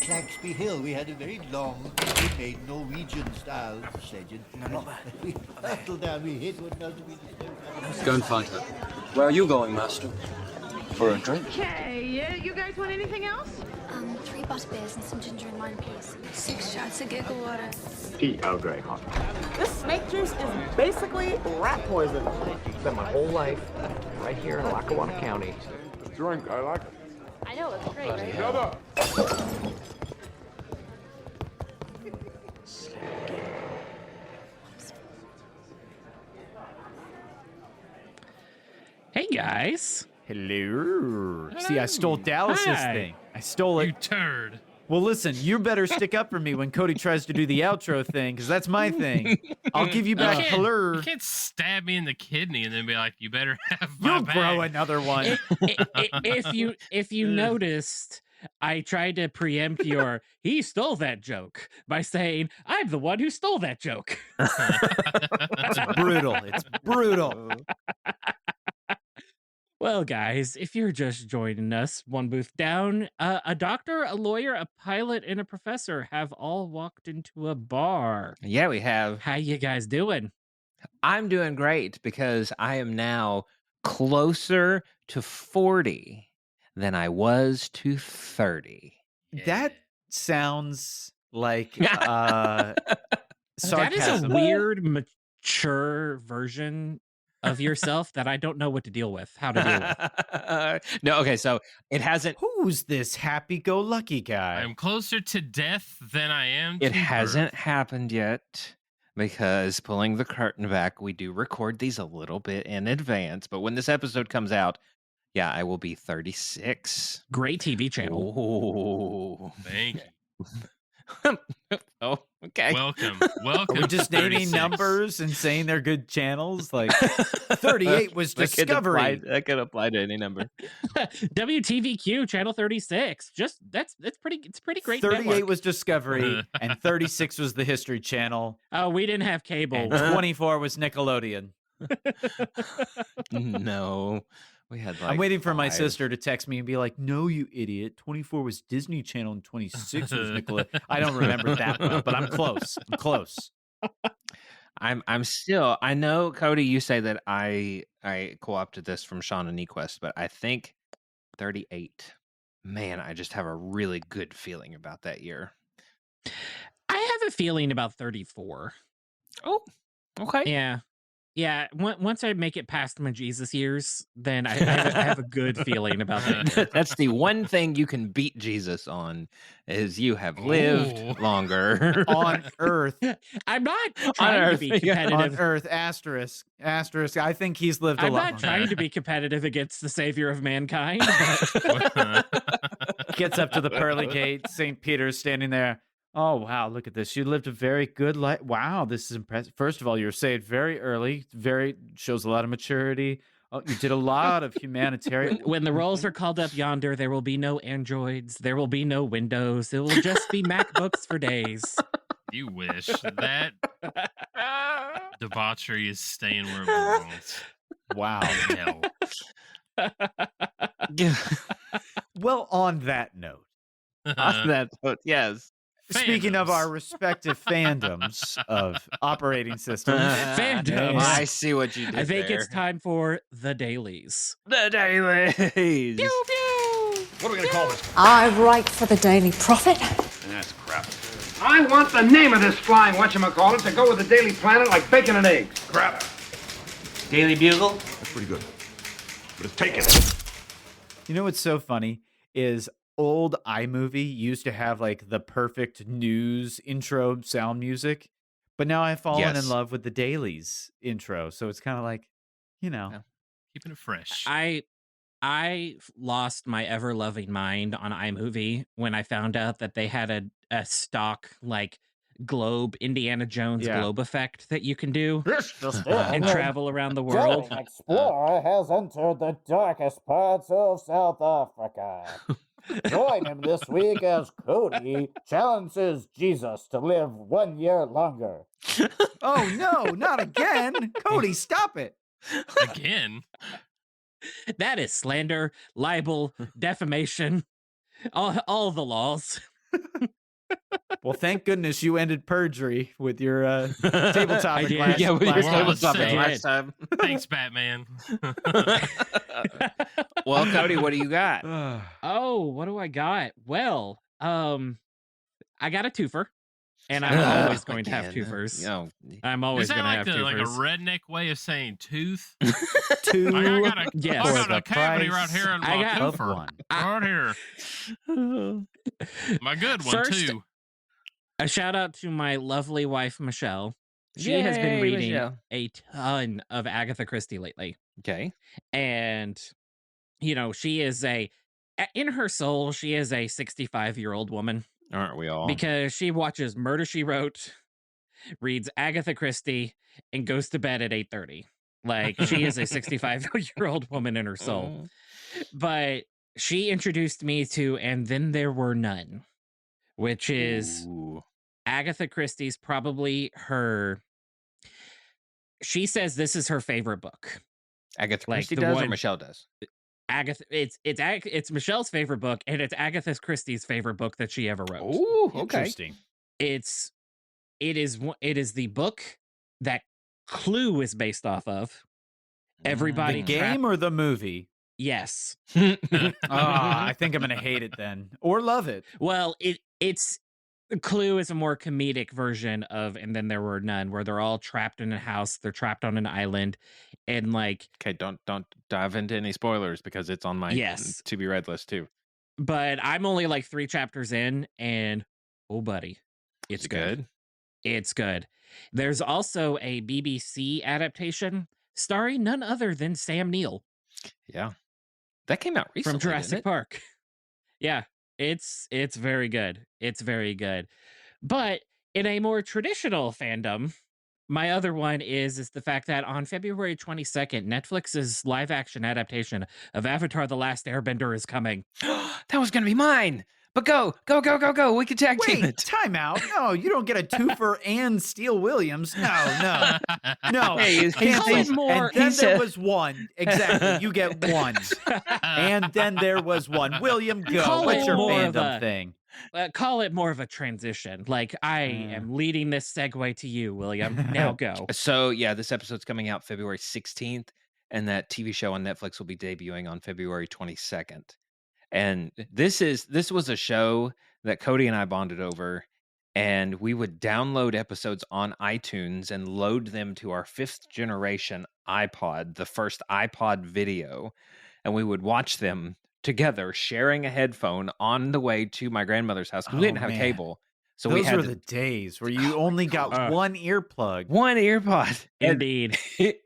Claxby Hill. We had a very long, made Norwegian-style session. No, not that. We hurtled down, we hit one another. Let's go and find her. Where are you going, Master? For a drink? Okay, you guys want anything else? 3 butterbeers and some ginger and lime, please. 6 shots of giggle water. Tea Earl Grey hot. This snake juice is basically rat poison. Spent my whole life right here in Lackawanna County. Drink, I like it. I know, it's great, right? Shut up. Hey, guys. Hello. See, I stole Dallas's thing. I stole it. You turd. Well, listen, you better stick up for me when Cody tries to do the outro thing, because that's my thing. I'll give you back hello. You can't stab me in the kidney and then be like, you better have my You'll back. grow another one. If you noticed, I tried to preempt your he stole that joke by saying, I'm the one who stole that joke. It's brutal. It's brutal. Well, guys, if you're just joining us, one booth down, a doctor, a lawyer, a pilot, and a professor have all walked into a bar. Yeah, we have. How you guys doing? I'm doing great because I am now closer to 40 than I was to 30. That sounds like sarcasm. That is a weird, mature version of yourself that I don't know what to deal with, how to deal with. No, okay, so it hasn't... Who's this happy-go-lucky guy? I'm closer to death than I am to It hasn't birth. happened yet because pulling the curtain back, we do record these a little bit in advance, but when this episode comes out, yeah, I will be 36. Great TV channel. Oh. Thank you. Oh, okay. Welcome. Are we just naming 36. numbers and saying they're good channels? Like 38 was Discovery. That could apply to any number. WTVQ channel 36. Just it's pretty great. 38 network. was Discovery and 36 was the History Channel. Oh, we didn't have cable. And 24 was Nickelodeon. No. We had like I'm waiting for my 5. sister to text me and be like, "No, you idiot. 24 was Disney Channel and 26 was Nickelodeon." I don't remember that well, but I'm close. I'm close. I'm still. I know, Cody. You say that I co-opted this from Sean and Nequest, but I think 38. Man, I just have a really good feeling about that year. I have a feeling about 34. Oh, okay. Yeah. Yeah, once I make it past my Jesus years, then I have a good feeling about that. That's the one thing you can beat Jesus on, is you have lived longer. On Earth. I'm not trying to be competitive. On Earth, asterisk. I think he's lived a I'm lot not longer. trying to be competitive against the savior of mankind. Gets up to the pearly gate. St. Peter's standing there. Oh, wow, look at this. You lived a very good life. Wow, this is impressive. First of all, you were saved very early. Shows a lot of maturity. Oh, you did a lot of humanitarian. When the rolls are called up yonder, there will be no androids. There will be no Windows. It will just be MacBooks for days. You wish. That debauchery is staying where it belongs. Wow. Hell. Well, on that note. On that note, yes. Speaking of Fandoms. our respective fandoms of operating systems. Fandoms. I see what you did I think there. it's time for the dailies. The Dailies. Pew, pew. What are we going to call this? I write for the Daily Prophet. That's crap. I want the name of this flying whatchamacallit to go with the Daily Planet like bacon and eggs. Crap. Daily Bugle? That's pretty good. But it's taken. You know what's so funny is old iMovie used to have like the perfect news intro sound music, but now I've fallen in love with the Dailies intro. So it's kind of like, you know, Keeping it fresh. I lost my ever loving mind on iMovie when I found out that they had a stock like globe Indiana Jones globe effect that you can do and travel around the world. Explorer has entered the darkest parts of South Africa. Join him this week as Cody challenges Jesus to live 1 year longer. oh no, not again. Cody, stop it. Again. That is slander, libel, defamation, all the laws. Well, thank goodness you ended perjury with your table topic did. last, Yeah, with your Well, table let's topic see. last time. Thanks, Batman. Well, Cody, what do you got? Oh, what do I got? Well, I got a twofer, and I'm always going to have twofers. No. I'm Is always that going to like have a twofers. redneck way of saying tooth? Two. I got a, Yes. I For got the a cavity right price here in I my got- of toofer. one. Right here. My good one, First, too. A shout out to my lovely wife, Michelle. She has been Yay, reading Michelle. a ton of Agatha Christie lately. Okay. And, she is in her soul, she is a 65-year-old woman Aren't we all? because she watches Murder, She Wrote, reads Agatha Christie, and goes to bed at 8:30. Like, she is a 65-year-old woman in her soul. But she introduced me to And Then There Were None, which is Agatha Christie's probably she says this is her favorite book. Agatha Like, Christie the does or one- Michelle does? Agatha, it's Michelle's favorite book, and it's Agatha Christie's favorite book that she ever wrote. Oh, okay. Interesting. It is the book that Clue is based off of. Everybody The game or the movie? Yes. I think I'm gonna hate it then, or love it. Well, it's Clue is a more comedic version of And Then There Were None, where they're all trapped in a house. They're trapped on an island, and like, Okay, don't dive into any spoilers because it's on my Yes. to be read list too. but I'm only like 3 chapters in, and oh, buddy, it's Is it good. It's good. There's also a BBC adaptation starring none other than Sam Neill Yeah, that came out recently from Jurassic didn't it? Park. Yeah, it's very good. It's very good. But in a more traditional fandom, my other one is the fact that on February 22nd, Netflix's live action adaptation of Avatar: The Last Airbender is coming. That was gonna be mine. But go. We can tag team Wait, it. time out. No, you don't get a twofer and Steele Williams. No. Hey, he Cancel. said more- And then he there said- was one. Exactly. You get one. And then there was one. William, go. Call What's it your more of fandom a- thing? Call it more of a transition. Like, I am leading this segue to you, William. Now go. So yeah, this episode's coming out February 16th, and that TV show on Netflix will be debuting on February 22nd. And this was a show that Cody and I bonded over, and we would download episodes on iTunes and load them to our 5th generation iPod, the first iPod video, and we would watch them together, sharing a headphone on the way to my grandmother's house. 'Cause we didn't have man. cable, so Those we had were to- the days where you only got one earplug. one earpod. Indeed.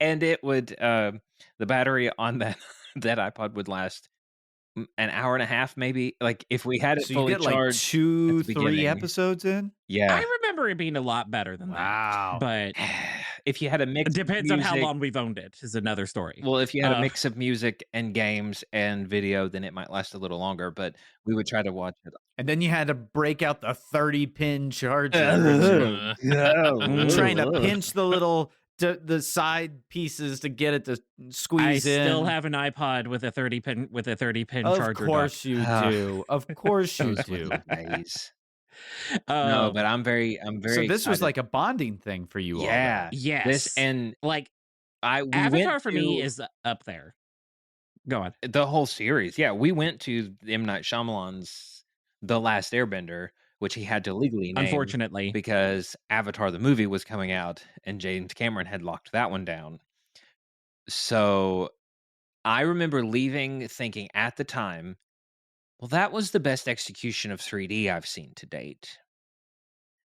And it would the battery on that iPod would last an hour and a half, maybe. Like if we had it So you fully get like charged. 2, at the 3 beginning. episodes in? Yeah. I remember it being a lot better than Wow. that. But If you had a mix it depends of on how music- long we've owned it, is another story. Well, if you had a Uh, mix of music and games and video, then it might last a little longer, but we would try to watch it. And then you had to break out the 30-pin charger. Trying to pinch the little the side pieces to get it to I squeeze in. still have an iPod with a 30-pin Of charger. course you do. Of course you Those were do. the days. dock. No, but I'm very So this was excited. like a bonding thing for you all. Yeah. yes. This and like we Avatar went for me to- is up there. Go on. the whole series. Yeah, we went to M. Night Shyamalan's The Last Airbender, which he had to legally name Unfortunately, because Avatar the movie was coming out and James Cameron had locked that one down. So I remember leaving thinking at the time, well, that was the best execution of 3D I've seen to date.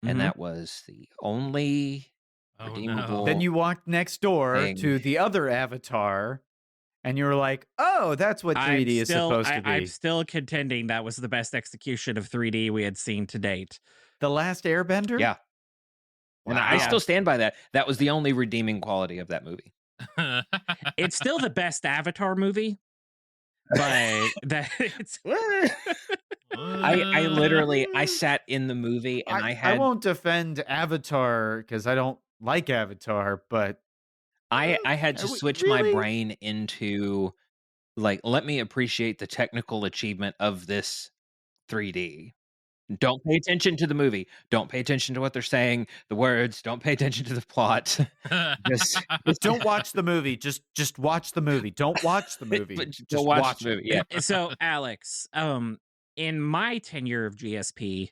Mhm. And that was the only Oh, redeemable. no. Then you walked next door Thing. to the other Avatar, and you were like, "Oh, that's what 3D is supposed to be." I'm still contending that was the best execution of 3D we had seen to date. The Last Airbender. Yeah. And I Wow. still stand by that. That was the only redeeming quality of that movie. It's still the best Avatar movie, but that it's I literally I sat in the movie and I I had won't defend Avatar because I don't like Avatar, but I had to Are we- switch my really? brain into like let me appreciate the technical achievement of this 3D. Don't pay attention to the movie. Don't pay attention to what they're saying, the words. Don't pay attention to the plot. just don't watch the movie. Just watch the movie. Don't watch the movie. Just watch the movie. Yeah. So, Alex, in my tenure of GSP,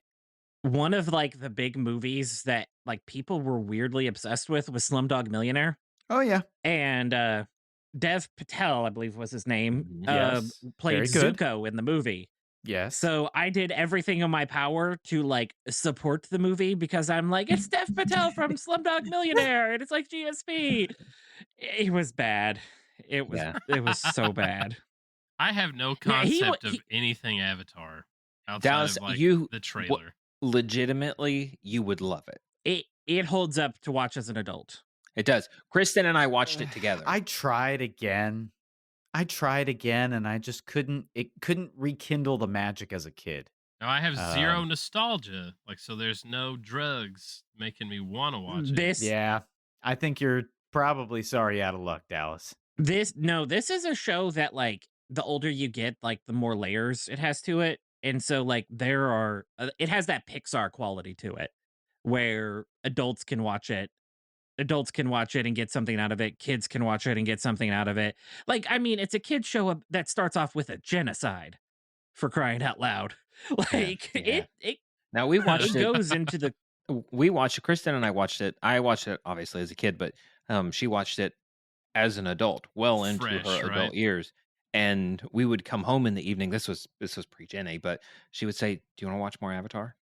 one of like the big movies that like people were weirdly obsessed with was Slumdog Millionaire. Oh yeah. And Dev Patel, I believe was his name, Yes. played Zuko in the movie. Yes. So I did everything in my power to like support the movie because I'm like, it's Dev Patel from Slumdog Millionaire, and it's like GSP. It was bad. It was so bad. I have no concept of anything Avatar outside Dallas, of like the trailer. Legitimately, you would love it. It holds up to watch as an adult. It does. Kristen and I watched it together. I tried again, and I just couldn't. It couldn't rekindle the magic as a kid. Now I have zero nostalgia, like so. There's no drugs making me want to watch it. Yeah, I think you're probably sorry out of luck, Dallas. This is a show that like the older you get, like the more layers it has to it, and so like there are it has that Pixar quality to it, where adults can watch it and get something out of it. Kids can watch it and get something out of it. Like, I mean, it's a kid show that starts off with a genocide, for crying out loud. Like it now we watched it. Goes into the. We watched. Kristen and I watched it. I watched it obviously as a kid, but she watched it as an adult, well into her adult years. And we would come home in the evening. This was pre-Jenny, but she would say, "Do you want to watch more Avatar?"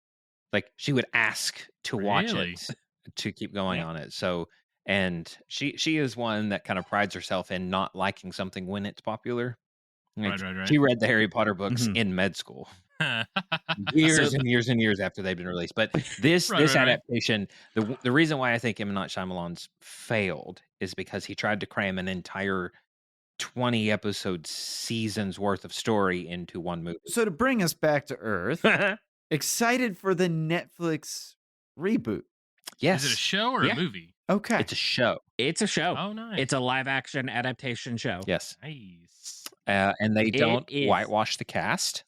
Like she would ask to watch it to keep going on it. So, and she is one that kind of prides herself in not liking something when it's popular. Like, Right. She read the Harry Potter books in med school. Years and years and years after they've been released. But this adaptation, the reason why I think M. Night Shyamalan's failed is because he tried to cram an entire 20 episode season's worth of story into one movie. So to bring us back to Earth, excited for the Netflix reboot. Yes. Is it a show or a movie? Okay. It's a show. It's a show. Oh, nice. It's a live action adaptation show. Yes. Nice. And they don't whitewash the cast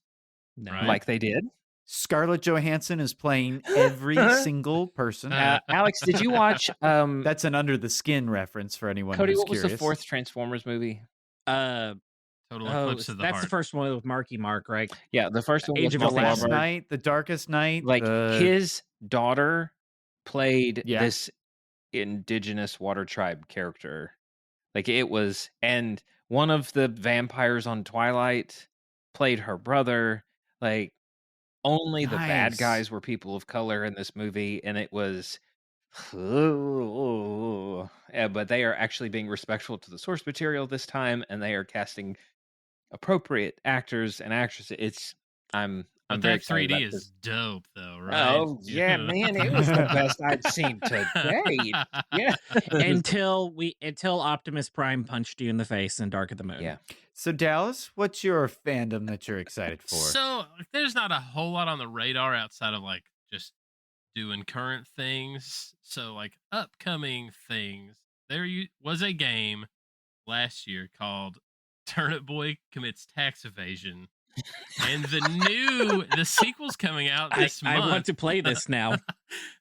like they did. Scarlett Johansson is playing every single person. Alex, did you watch? That's an Under the Skin reference for anyone Cody, who's what was curious. the fourth Transformers movie? Total Eclipse of the That's Heart. the first one with Marky Mark, right? Yeah, the first one Age was of The Last Extinction. Night, The Darkest Night. Like his daughter played Yeah. this indigenous water tribe character. Like it was, and one of the vampires on Twilight played her brother. Like only the bad Nice. guys were people of color in this movie, and it was. But they are actually being respectful to the source material this time, and they are casting appropriate actors and actresses. It's I'm very that excited 3D about is this. dope, though, right? Oh yeah, man, it was the best I'd seen to date. Yeah, Until Optimus Prime punched you in the face in Dark of the Moon. yeah. So Dallas, what's your fandom that you're excited for? So there's not a whole lot on the radar outside of like just doing current things. So like upcoming things. There was a game last year called Turnip Boy Commits Tax Evasion. And the sequel's coming out this month. I want to play this now.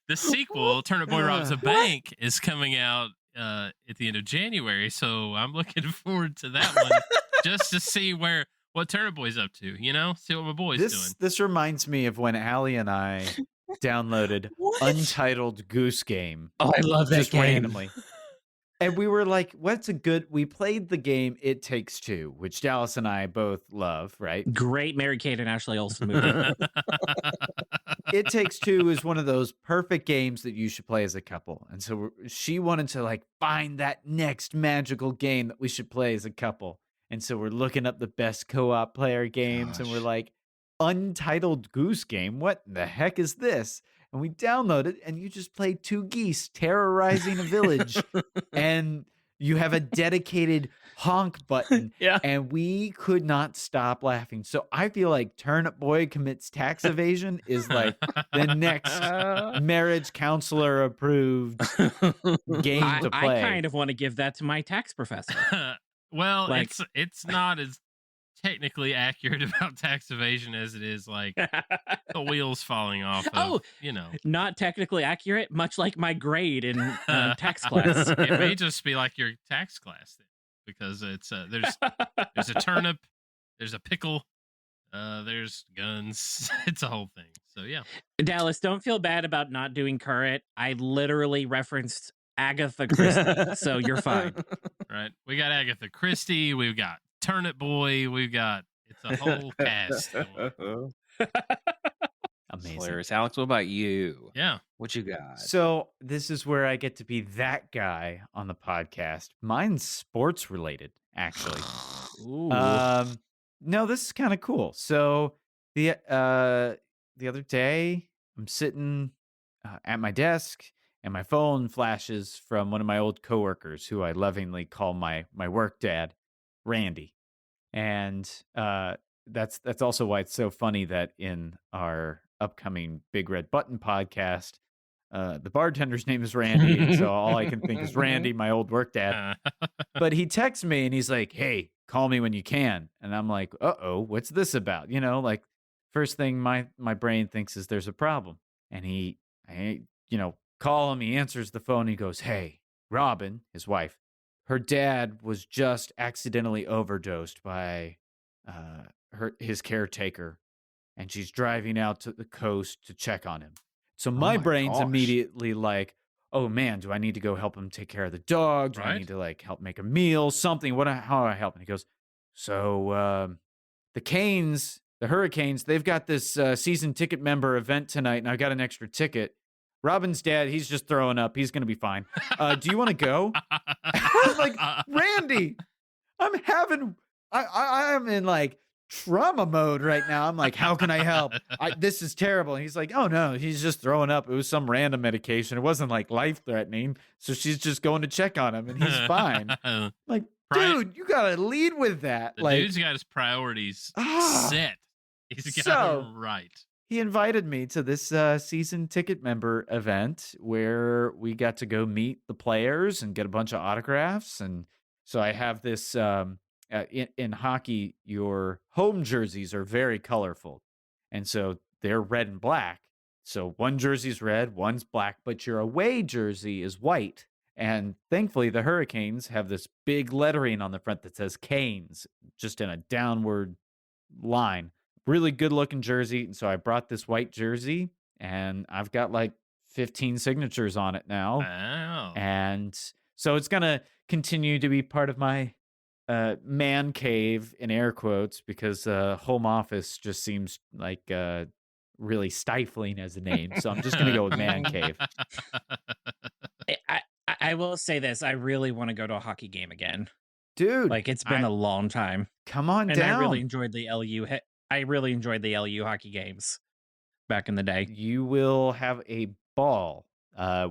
The sequel, Turnip Boy Robs a Bank, is coming out at the end of January. So I'm looking forward to that one just to see what Turnip Boy's up to, see what my boy's doing. This reminds me of when Allie and I downloaded Untitled Goose Game. Oh, I love that just game. randomly. And we were like, we played the game It Takes Two, which Dallas and I both love, right? Great Mary-Kate and Ashley Olsen movie. It Takes Two is one of those perfect games that you should play as a couple. And so she wanted to like find that next magical game that we should play as a couple. And so we're looking up the best co-op player games and we're like, Untitled Goose Game? What the heck is this? And we download it, and you just play two geese terrorizing a village, and you have a dedicated honk button. Yeah. And we could not stop laughing. So I feel like Turnip Boy Commits Tax Evasion is like the next marriage counselor approved game to play. I kind of want to give that to my tax professor. Well, it's not as technically accurate about tax evasion as it is like the wheels falling off of, not technically accurate, much like my grade in tax class. It may just be like your tax class then, because it's there's a turnip, there's a pickle, there's guns. It's a whole thing. So yeah. Dallas, don't feel bad about not doing current. I literally referenced Agatha Christie, so you're fine. Right. We got Agatha Christie, we've got Turnip Boy, it's a whole cast. Amazing. Hilarious. Alex, what about you? Yeah. What you got? So this is where I get to be that guy on the podcast. Mine's sports related, actually. Ooh. No, this is kind of cool. So the other day, I'm sitting at my desk, and my phone flashes from one of my old coworkers, who I lovingly call my work dad, Randy. And that's also why it's so funny that in our upcoming Big Red Button podcast, the bartender's name is Randy, and so all I can think is Randy, my old work dad. But he texts me and he's like, "Hey, call me when you can." And I'm like, "Uh-oh, what's this about?" Like first thing my brain thinks is there's a problem. And I call him, he answers the phone, he goes, "Hey, Robin," his wife, her dad was just accidentally overdosed by his caretaker, and she's driving out to the coast to check on him. So my brain's immediately like, oh man, do I need to go help him take care of the dog? Do I need to help make a meal, something? How do I help? And he goes, so the Hurricanes, they've got this season ticket member event tonight, and I got an extra ticket. Robin's dad, he's just throwing up. He's going to be fine. Do you want to go? I was like, Randy, I am in trauma mode right now. I'm like, how can I help? This is terrible. And he's like, oh no, he's just throwing up. It was some random medication. It wasn't life threatening. So she's just going to check on him and he's fine. Dude, you got to lead with that. The dude's got his priorities set. He's got them right. He invited me to this season ticket member event where we got to go meet the players and get a bunch of autographs. And so I have this, in hockey, your home jerseys are very colorful. And so they're red and black. So one jersey's red, one's black, but your away jersey is white. And thankfully, the Hurricanes have this big lettering on the front that says Canes, just in a downward line. Really good looking jersey. And so I brought this white jersey, and I've got 15 signatures on it now. Wow. And so it's going to continue to be part of my man cave, in air quotes, because home office just seems really stifling as a name. So I'm just going to go with man cave. I will say this. I really want to go to a hockey game again. Dude. It's been a long time. Come on and down. I really enjoyed the LU. I really enjoyed the LU hockey games back in the day. You will have a ball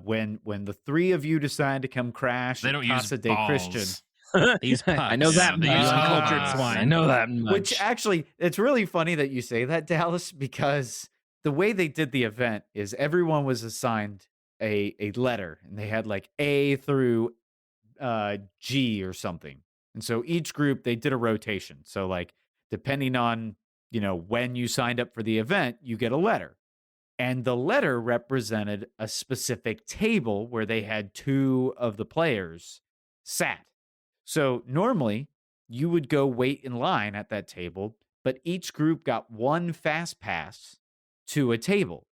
when the three of you decide to come crash. They don't use Casa de balls. Christian. These pucks. I know that. They use uncultured pucks. swine. I know that much. Which actually, it's really funny that you say that, Dallas, because the way they did the event is everyone was assigned a letter, and they had A through G or something. And so each group, they did a rotation. So depending on when you signed up for the event, you get a letter. And the letter represented a specific table where they had two of the players sat. So normally you would go wait in line at that table, but each group got one fast pass to a table.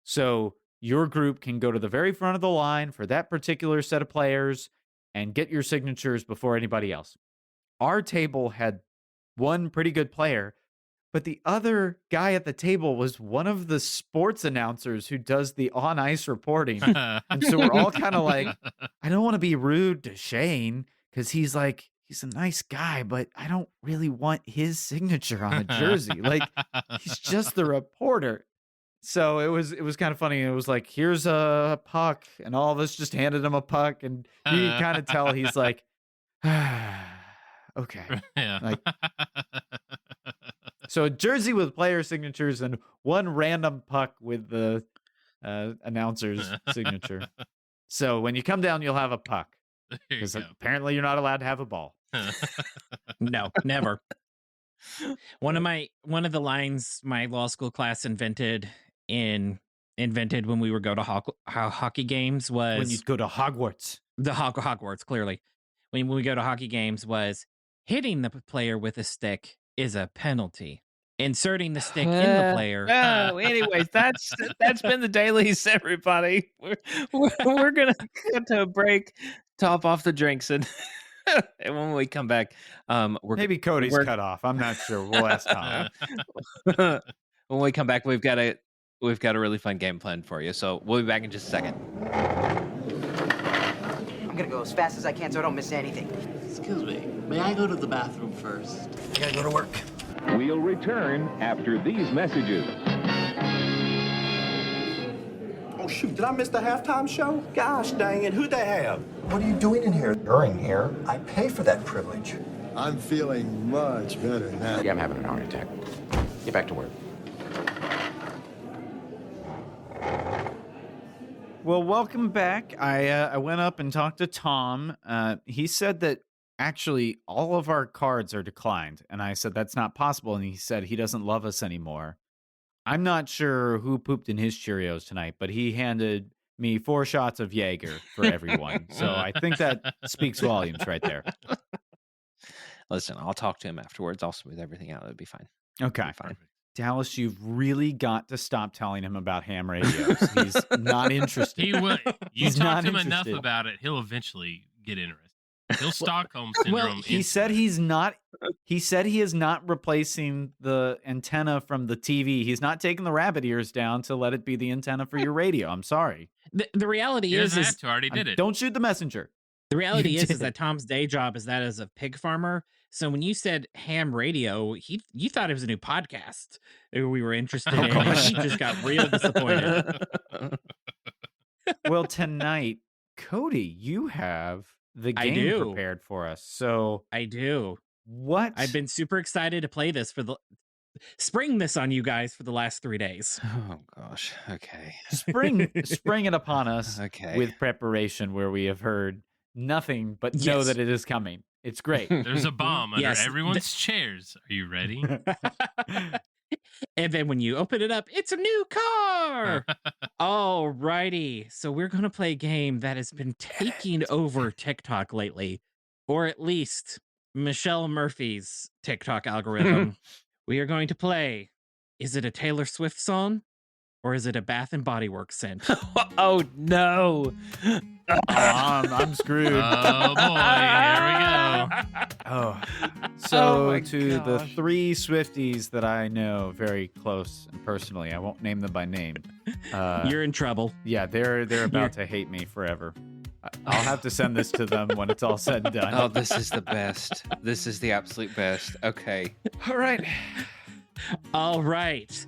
So your group can go to the very front of the line for that particular set of players and get your signatures before anybody else. Our table had one pretty good player, but the other guy at the table was one of the sports announcers who does the on-ice reporting. And so we're all kind of I don't want to be rude to Shane because he's a nice guy, but I don't really want his signature on a jersey. He's just the reporter. So it was kind of funny. It was here's a puck, and all of us just handed him a puck, and you can kind of tell he's okay. Yeah. So a jersey with player signatures and one random puck with the announcer's signature. So when you come down, you'll have a puck. Because apparently you're not allowed to have a ball. No, never. One of the lines my law school class invented when we would go to hockey games was When you go to Hogwarts. The Hogwarts, clearly. When we go to hockey games was hitting the player with a stick is a penalty. Inserting the stick in the player. Oh, anyways, that's been the Dailies, everybody. We're gonna get to a break, top off the drinks, and when we come back, maybe Cody's cut off. I'm not sure. We'll ask Tom. When we come back, we've got a really fun game planned for you. So we'll be back in just a second. I'm gonna go as fast as I can so I don't miss anything. Excuse me, may I go to the bathroom first? I gotta go to work. We'll return after these messages. Oh, shoot, did I miss the halftime show? Gosh dang it, who'd they have? What are you doing in here? During here, I pay for that privilege. I'm feeling much better now. Yeah, I'm having a heart attack. Get back to work. Well, welcome back. I went up and talked to Tom. He said that actually all of our cards are declined. And I said, that's not possible. And he said he doesn't love us anymore. I'm not sure who pooped in his Cheerios tonight, but he handed me 4 shots of Jaeger for everyone. So I think that speaks volumes right there. Listen, I'll talk to him afterwards. I'll smooth everything out. It'll be fine. Okay. It'll be fine. Dallas, you've really got to stop telling him about ham radios. He's not interested. He will. You He's talk not to him interested. enough about it, he'll eventually get interested. He'll Stockholm syndrome. Well, he said he's not. He said he is not replacing the antenna from the TV. He's not taking the rabbit ears down to let it be the antenna for your radio. I'm sorry. The reality He is, doesn't have to. I already did it. Don't shoot the messenger. The reality You is did. that Tom's day job is that as a pig farmer. So when you said ham radio, you thought it was a new podcast we were interested in. And he just got real disappointed. Well, tonight, Cody, you have the I game do. prepared for us. So I do. What? I've been super excited to play this spring this on you guys for the last 3 days. Oh gosh. Okay. spring it upon us Okay. with preparation where we have heard nothing but know Yes. that it is coming. It's great. There's a bomb under Yes. everyone's chairs. Are you ready? And then when you open it up, it's a new car. All righty. So we're going to play a game that has been taking over TikTok lately, or at least Michelle Murphy's TikTok algorithm. We are going to play, is it a Taylor Swift song or is it a Bath and Body Works scent? Oh no. I'm screwed. Oh boy, here we go. Oh, so my to the gosh. 3 Swifties that I know very close and personally, I won't name them by name. You're in trouble. Yeah, they're about to hate me forever. I'll have to send this to them when it's all said and done. Oh, this is the best. This is the absolute best. Okay. All right. All right.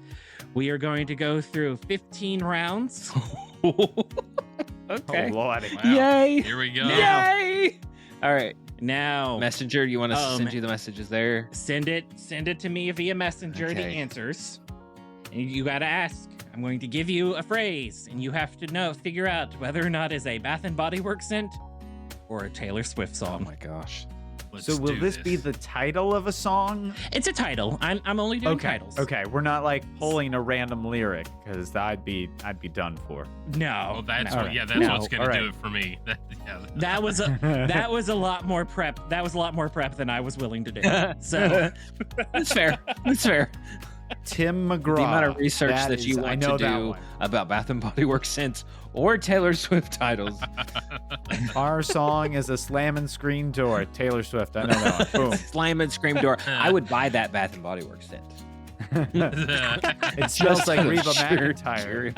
We are going to go through 15 rounds. Okay. Oh, Lordy. Wow. Yay. Here we go. Yay. All right. Now, Messenger, you want us to send you the messages there? send it to me via Messenger, the Okay. answers. And you got to ask. I'm going to give you a phrase, and you have to figure out whether or not it's a Bath and Body Works scent or a Taylor Swift Oh song. my gosh. Let's So will do this be the title of a song? It's a title. I'm only doing Okay. titles. Okay, we're not like pulling a random lyric because I'd be done for. No. Well, that's no. what, yeah, that's No. what's gonna All do right. it for me. Yeah. That was a lot more prep. That was a lot more prep than I was willing to do. So That's fair. That's fair. Tim McGraw. The amount of research that is- you I want know to that do one. about Bath and Body Works scents or Taylor Swift titles. Our song is a slamming screen door. Taylor Swift. I know that one. Boom. Slam and scream door. I would buy that Bath and Body Works scent. It smells like out of Reba sheer McEntire.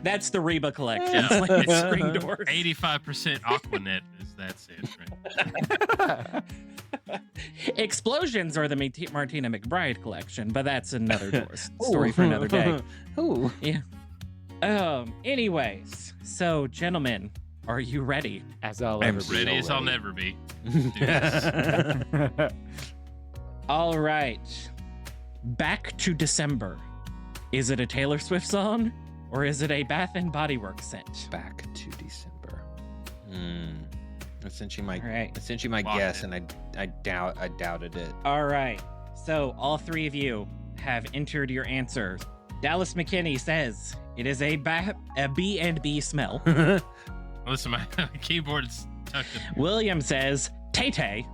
that's the Reba collection. Yeah. It's like screen doors. 85% Aquanet is that scent, right? Explosions are the Martina McBride collection, but that's another story for another day. Ooh. Yeah. Anyways, so gentlemen, are you ready? As I'll I'm ever be. Ready as I'll never be. Do this. All right. Back to December. Is it a Taylor Swift song or is it a Bath and Body Works scent? Back to December. Essentially my Locked guess, and I doubted it. All right. So all three of you have entered your answers. Dallas McKinney says it is a B&B smell. Listen, my keyboard's tucked in. William says Tay-Tay.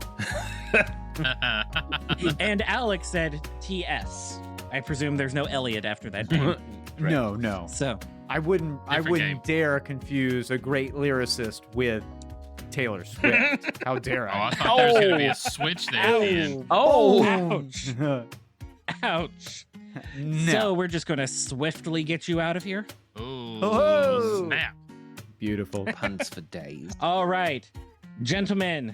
And Alex said TS. I presume there's no Elliot after that name. No. So I wouldn't dare confuse a great lyricist with Taylor Swift. How dare I? I thought there was going to be a switch there at the end. Ouch. Ouch. No. So we're just going to swiftly get you out of here. Oh, snap. Beautiful. Puns for days. All right. Gentlemen,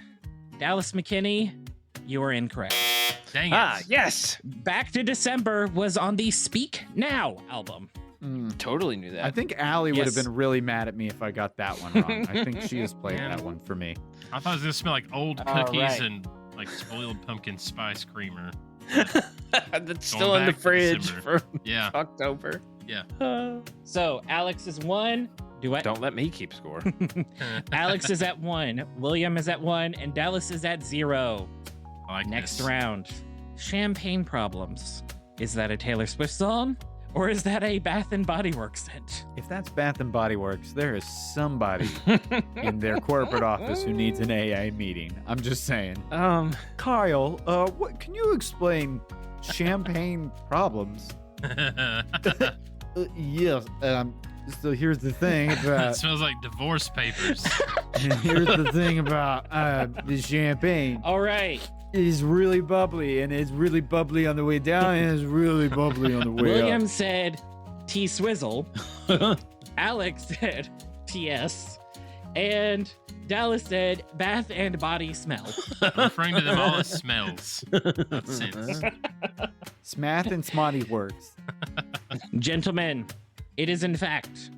Dallas McKinney, you are incorrect. Dang it. Yes. Back to December was on the Speak Now album. Totally knew that. I think Allie would have Yes. been really mad at me if I got that one wrong. I think she has played that one for me. I thought it was going to smell like old All cookies right. and like spoiled pumpkin spice creamer. That's still in the back to fridge December. for Yeah. October. Yeah. So Alex is 1. Don't let me keep score. Alex is at 1. William is at 1. And Dallas is at 0. I like Next this. round. Champagne Problems. Is that a Taylor Swift song? Or is that a Bath and Body Works scent? If that's Bath and Body Works, there is somebody in their corporate office who needs an AA meeting. I'm just saying. Kyle, what can you explain champagne problems? Yes. So here's the thing It about smells like divorce papers. here's the thing about the champagne. All right. It is really bubbly, and it's really bubbly on the way down, and it's really bubbly on the way William up. said T-Swizzle. Alex said TS. And Dallas said Bath and Body Smell. Referring to them all as smells. Not scents. Smath and Smotty Works. Gentlemen, it is in fact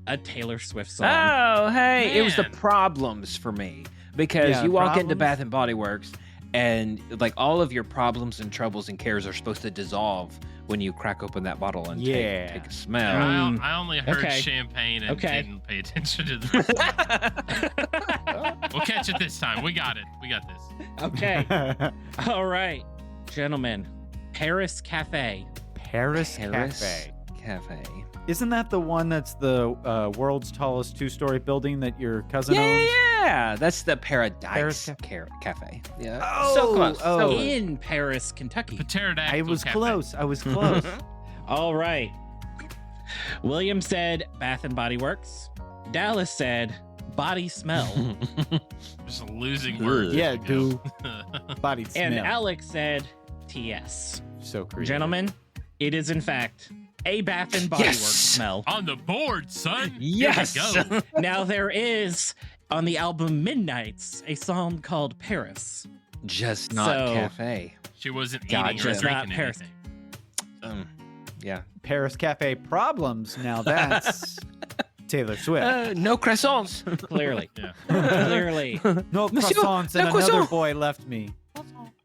a Taylor Swift song. Oh, hey, it was the Man. Problems for me because Yeah, you walk into Problems. Bath and Body Works and like all of your problems and troubles and cares are supposed to dissolve when you crack open that bottle and Yeah. take a smell. I only heard Okay. champagne and Okay. didn't pay attention to the rest of it. We'll catch it this time. We got it. We got this. Okay. All right. Gentlemen, Paris Cafe. Paris Paris Cafe. Cafe. Isn't that the one that's the world's tallest 2-story building that your cousin owns? Yeah, that's the Paradise Paris Cafe. Yeah, Oh, so close. oh. So close. In Paris, Kentucky. Pterodactyl I was Cafe. close. I was close. All right. William said Bath and Body Works. Dallas said Body Smell. Just losing words. Yeah, as we go. Body smell. And Alex said TS. So creative. Gentlemen, it is in fact a Bath and Body Yes! Works smell. On the board, son. Yes. Here we go. Now there is on the album Midnights a song called Paris. Just not So- cafe. She wasn't Gotcha. eating or Just not drinking Paris. anything. Yeah. Paris Cafe Problems. Now that's Taylor Swift. No croissants. Clearly. Yeah. Clearly. No Monsieur, croissants and no another croissant. boy left me.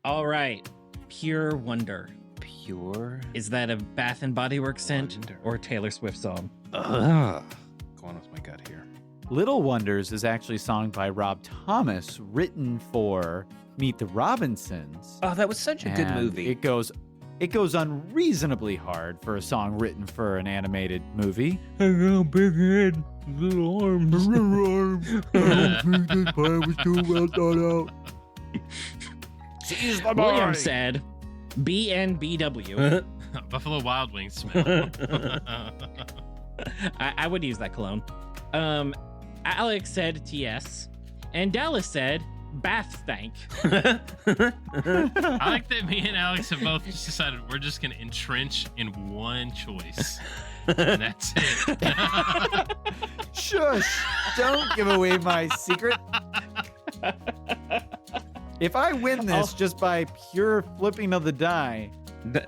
All right. Pure Wonder. Pure. Is that a Bath and Body Works scent Wonder. or Taylor Swift song? Ugh. Going with my gut here. Little Wonders is actually sung by Rob Thomas, written for Meet the Robinsons. Oh, that was such a good And movie. It goes unreasonably hard for a song written for an animated movie. I got big head, little arms. I don't think this plan was too well thought out. Seize the William boy. said BNBW. Buffalo Wild Wings smell. I would use that cologne. Alex said TS. And Dallas said bath stank. I like that me and Alex have both just decided we're just going to entrench in one choice. And that's it. Shush! Don't give away my secret. If I win this just by pure flipping of the die,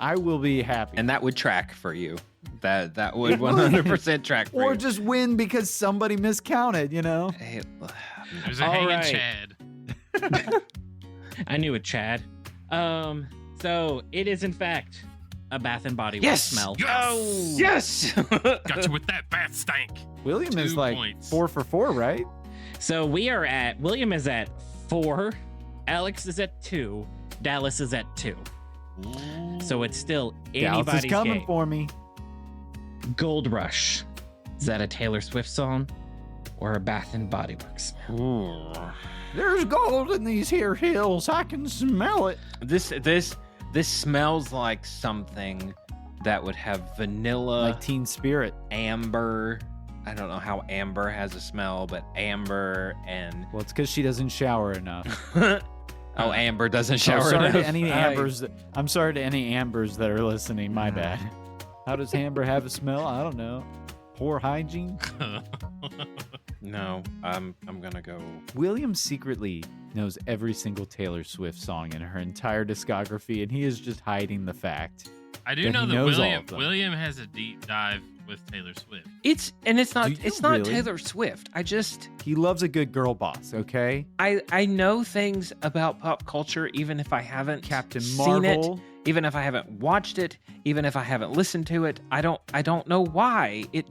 I will be happy. And that would track for you. That would 100% track for Or you. just win because somebody miscounted, you know? Hey, There's a All hanging right. Chad. I knew it, Chad. So it is in fact a Bath and Body Works Yes! smell. Yes! Got you with that bath stank. William is 2 like points. 4 for 4, right? So William is at 4, Alex is at 2, Dallas is at 2. So it's still anybody's Dallas is coming game. for me. Gold Rush. Is that a Taylor Swift song or a Bath and Body Works? There's gold in these here hills. I can smell it. This smells like something that would have vanilla, like Teen Spirit, amber. I don't know how amber has a smell, but amber and well, it's because she doesn't shower enough. Amber doesn't shower sorry enough. To any Ambers. I'm sorry to any Ambers that are listening. My bad. How does amber have a smell? I don't know. Poor hygiene. No, I'm gonna go. William secretly knows every single Taylor Swift song in her entire discography, and he is just hiding the fact. I do know that William has a deep dive with Taylor Swift. It's not really? Taylor Swift. He loves a good girl boss, okay? I know things about pop culture even if I haven't Captain seen Marvel. it, even if I haven't watched it, even if I haven't listened to it. I don't know why. It's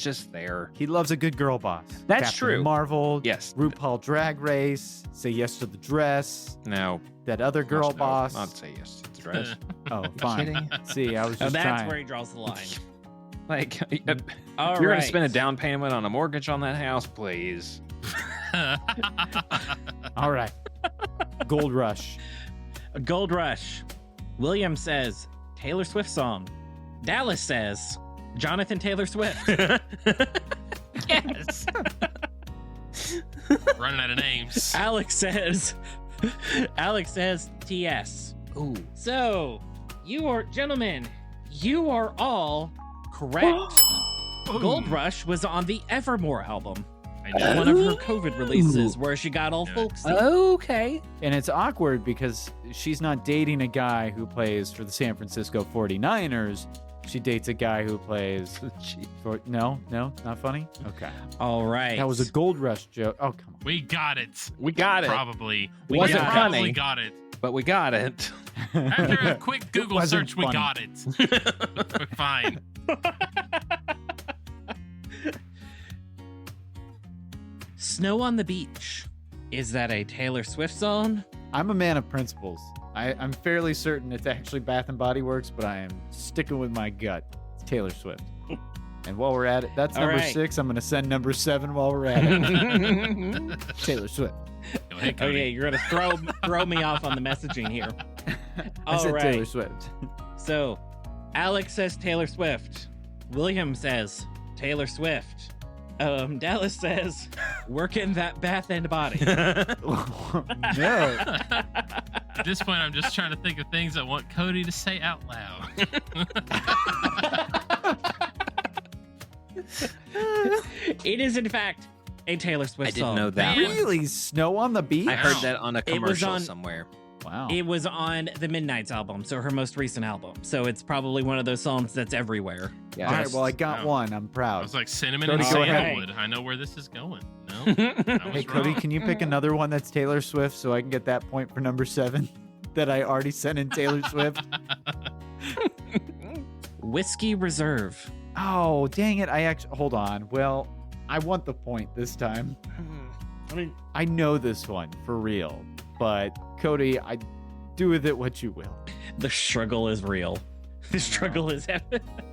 just there. He loves a good girl boss. That's Captain true. Marvel. Yes. RuPaul Drag Race. Say Yes to the Dress. No. That other girl boss. Not Say Yes to the Dress. Oh, fine. See, I was just that's trying. where he draws the line. Like, All you're right. gonna spend a down payment on a mortgage on that house, please. All right. Gold Rush. Gold Rush. William says Taylor Swift song. Dallas says Jonathan Taylor Swift. Yes. Running out of names. Alex says TS. Ooh. So, gentlemen, you are all correct. Gold Rush was on the Evermore album. One of her COVID releases where she got all folksy. Okay. And it's awkward because she's not dating a guy who plays for the San Francisco 49ers. She dates a guy who plays for no, not funny. Okay. All right. That was a Gold Rush joke. Oh, come on. We got it. We got it. Probably. Wasn't probably funny, got it. but we got it. After a quick Google wasn't search, we funny. got it. We're fine. Snow on the Beach. Is that a Taylor Swift song? I'm a man of principles. I'm fairly certain it's actually Bath and Body Works, but I am sticking with my gut. It's Taylor Swift. And while we're at it, that's All number right. 6. I'm going to send number 7 while we're at it. Taylor Swift. Go ahead, Cody. Okay, you're gonna throw me off on the messaging here. I said All right. Taylor Swift. So, Alex says Taylor Swift. William says Taylor Swift. Dallas says working that Bath and Body. No. At this point, I'm just trying to think of things I want Cody to say out loud. It is, in fact, a Taylor Swift I didn't song. know that. Really? Snow on the Beach? I heard that on a It was commercial on- somewhere. Wow. It was on the Midnight's album, so her most recent album. So it's probably one of those songs that's everywhere. Yeah. All right, well, I got Wow. one. I'm I proud. was like cinnamon Cody, and go ahead. sandalwood. I know where this is going. No, I was Hey, Cody, wrong. can you pick another one that's Taylor Swift so I can get that point for number 7 that I already sent in Taylor Swift? Whiskey Reserve. Oh, dang it. Hold on. Well, I want the point this time. I know this one for real, but Cody, do with it what you will. The struggle is real. The struggle is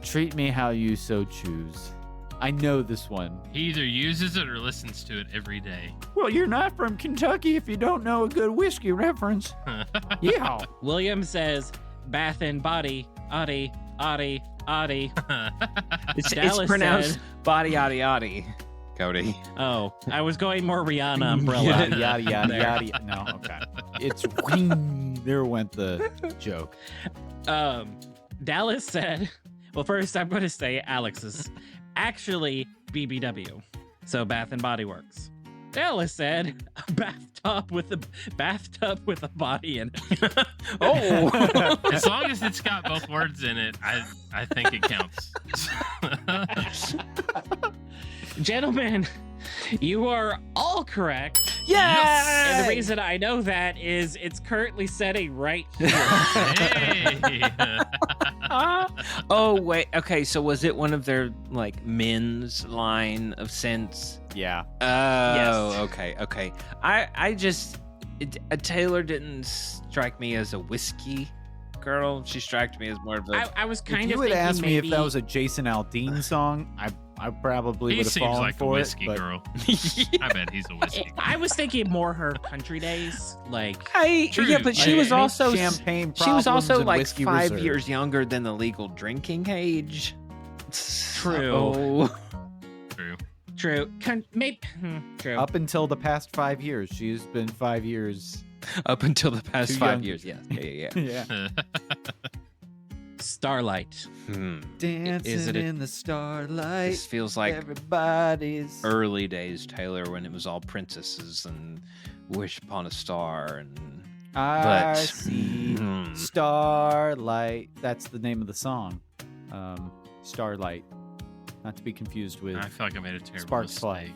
Treat me how you so choose. I know this one. He either uses it or listens to it every day. Well, you're not from Kentucky if you don't know a good whiskey reference. Yeah. William says Bath and Body. Adi. It's Dallas pronounced said- body yaddy yaddy. Cody. Oh, I was going more Rihanna umbrella. Yada, yada, yada, There. yada. No, okay. It's wing. There went the joke. Dallas said, well, first I'm going to say Alex's. Actually, BBW. So Bath and Body Works. Dallas said a bathtub with a body in it. Oh. As long as it's got both words in it, I think it counts. Gentlemen, you are all correct. Yes! And the reason I know that is it's currently setting right here. Hey. Oh wait, okay. So was it one of their like men's line of scents? Yeah. Oh, Yes. okay. Taylor didn't strike me as a whiskey girl. She struck me as more of a. I was kind If you of would thinking ask me if maybe- that was a Jason Aldean song, I probably He would have seems fallen like for a it. whiskey but girl. I bet he's a whiskey girl. I was thinking more her country days, like Yeah, but she was also champagne She was problems also and like whiskey 5 reserve. years younger than the legal drinking age. True. True. Maybe true. Up until the past 5 years, she's been 5 years. Up until the past Too 5 young. years, yes. Yeah. Yeah. Starlight. Dancing Is it a- in the starlight. This feels like everybody's early days Taylor when it was all princesses and Wish Upon a Star and I but- see Hmm. starlight. That's the name of the song. Starlight. Not to be confused with I feel like I made a terrible Sparks Fly.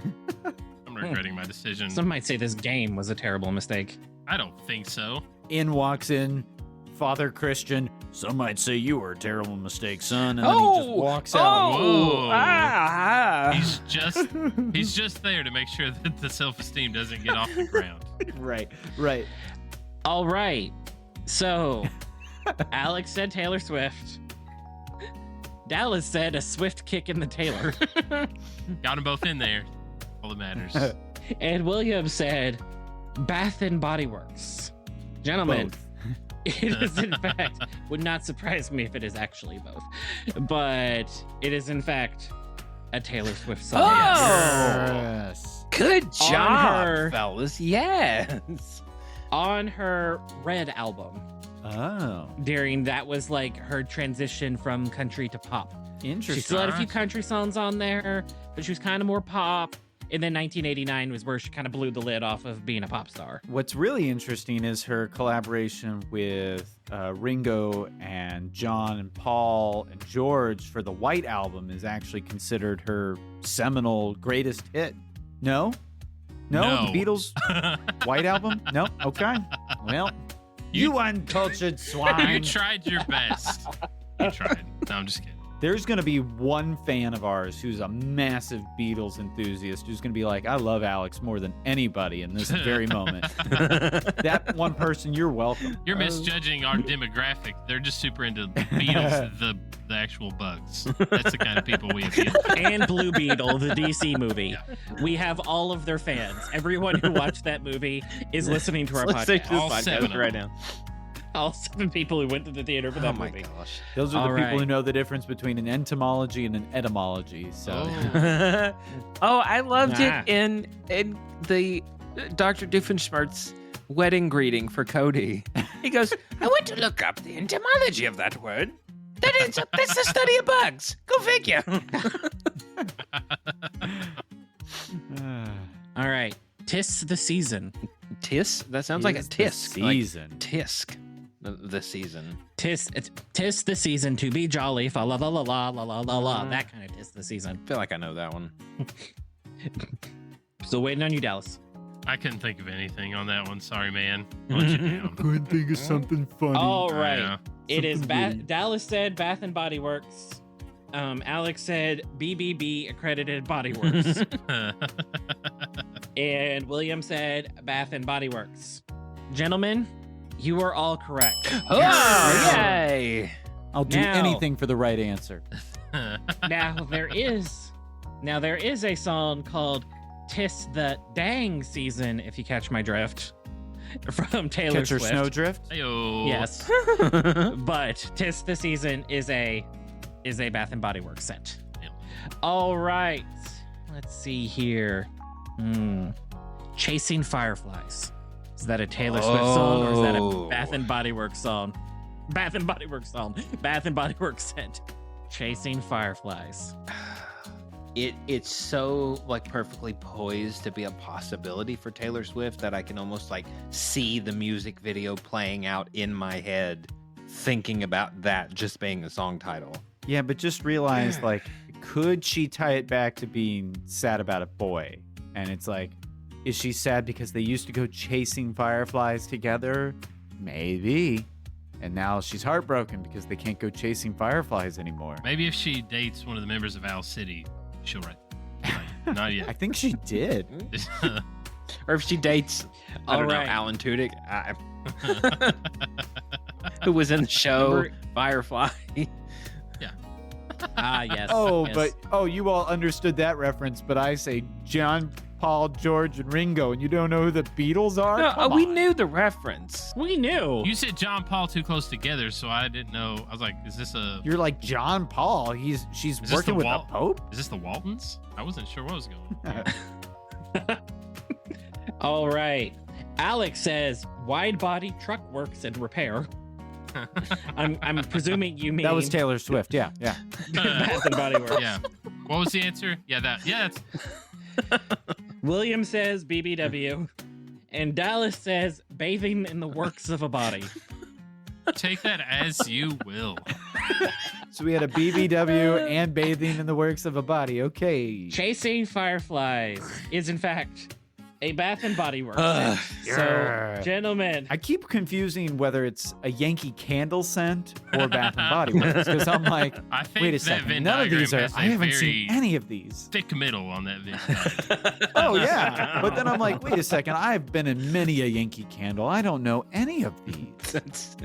mistake. I'm regretting my decision. Some might say this game was a terrible mistake. I don't think so. In walks in Father Christian. Some might say you were a terrible mistake, son. And then he just Oh! walks out. Whoa. He's just there to make sure that the self-esteem doesn't get off the ground. Right. All right. So, Alex said Taylor Swift. Dallas said a swift kick in the Taylor. Got them both in there. All that matters. And William said Bath and Body Works. Gentlemen, Both. it is in fact, would not surprise me if it is actually both, but it is in fact a Taylor Swift song. Yes. Good job, her- fellas. Yes. On her Red album. Oh. During that was like her transition from country to pop. Interesting. She still had a few country songs on there, but she was kind of more pop. And then 1989 was where she kind of blew the lid off of being a pop star. What's really interesting is her collaboration with Ringo and John and Paul and George for the White Album is actually considered her seminal greatest hit. No? No? The Beatles White Album? No? Okay. Well, you uncultured swine. You tried your best. You tried. No, I'm just kidding. There's going to be one fan of ours who's a massive Beatles enthusiast who's going to be like, I love Alex more than anybody in this very moment. That one person, you're welcome. You're misjudging our demographic. They're just super into Beatles, the actual bugs. That's the kind of people we appeal to. And Blue Beetle, the DC movie. We have all of their fans. Everyone who watched that movie is listening to our Listening podcast. to this All podcast 7 of right them. now. All 7 people who went to the theater for that Oh my movie. gosh. Those are All the people right. who know the difference between an entomology and an etymology. So Oh, I loved Nah. it in the Dr. Doofenshmirtz's wedding greeting for Cody. He goes, I went to look up the etymology of that word. That's the study of bugs. Go figure. All right. Tis the season. Tis? That sounds like a Tis the tisk. Like season. tisk. The season. Tis the season to be jolly. Fa la la la la la la la la. That kind of tis the season. I feel like I know that one. Still waiting on you, Dallas. I couldn't think of anything on that one. Sorry, man. I'll let you down. couldn't think of something funny. All right. Yeah. It is Something witty. Dallas said Bath and Body Works. Alex said BBB accredited Body Works. And William said Bath and Body Works. Gentlemen, you are all correct. Oh, yay. I'll do Now- anything for the right answer. Now there is a song called Tis the Dang Season, if you catch my drift, from Taylor Catch your Swift. snowdrift? Ayo. Yes. But Tis the Season is a Bath and Body Works scent. All right. Let's see here. Chasing Fireflies. Is that a Taylor Swift song or is that a Bath and Body Works song? Bath and Body Works song. Bath and Body Works scent. Chasing Fireflies. It's so like perfectly poised to be a possibility for Taylor Swift that I can almost like see the music video playing out in my head, thinking about that just being the song title. Yeah, but just realize, like, could she tie it back to being sad about a boy? And it's like, is she sad because they used to go chasing fireflies together? Maybe. And now she's heartbroken because they can't go chasing fireflies anymore. Maybe if she dates one of the members of Owl City, she'll write. Not yet. I think she did. Or if she dates, I don't know, Alan Tudyk, who was in the show Firefly. Yes. Oh, yes. but you all understood that reference, but I say John, Paul, George, and Ringo, and you don't know who the Beatles are? No, we knew the reference. We knew. You said John Paul too close together, so I didn't know. I was like, is this a... You're like John Paul. She's working with the Pope? Is this the Waltons? I wasn't sure what was going on. All right. Alex says, wide body truck works and repair. I'm presuming you mean... That was Taylor Swift, yeah. Bath and Body Works. Yeah. What was the answer? That's... William says BBW. And Dallas says bathing in the works of a body. Take that as you will. So we had a BBW and bathing in the works of a body. Okay. Chasing fireflies is, in fact, a Bath and Body Works. So, gentlemen. I keep confusing whether it's a Yankee Candle scent or Bath and Body Works, because I'm like, wait a second, none of these are, I haven't seen any of these. Thick middle on that video. Oh, yeah. But then I'm like, wait a second, I've been in many a Yankee Candle. I don't know any of these.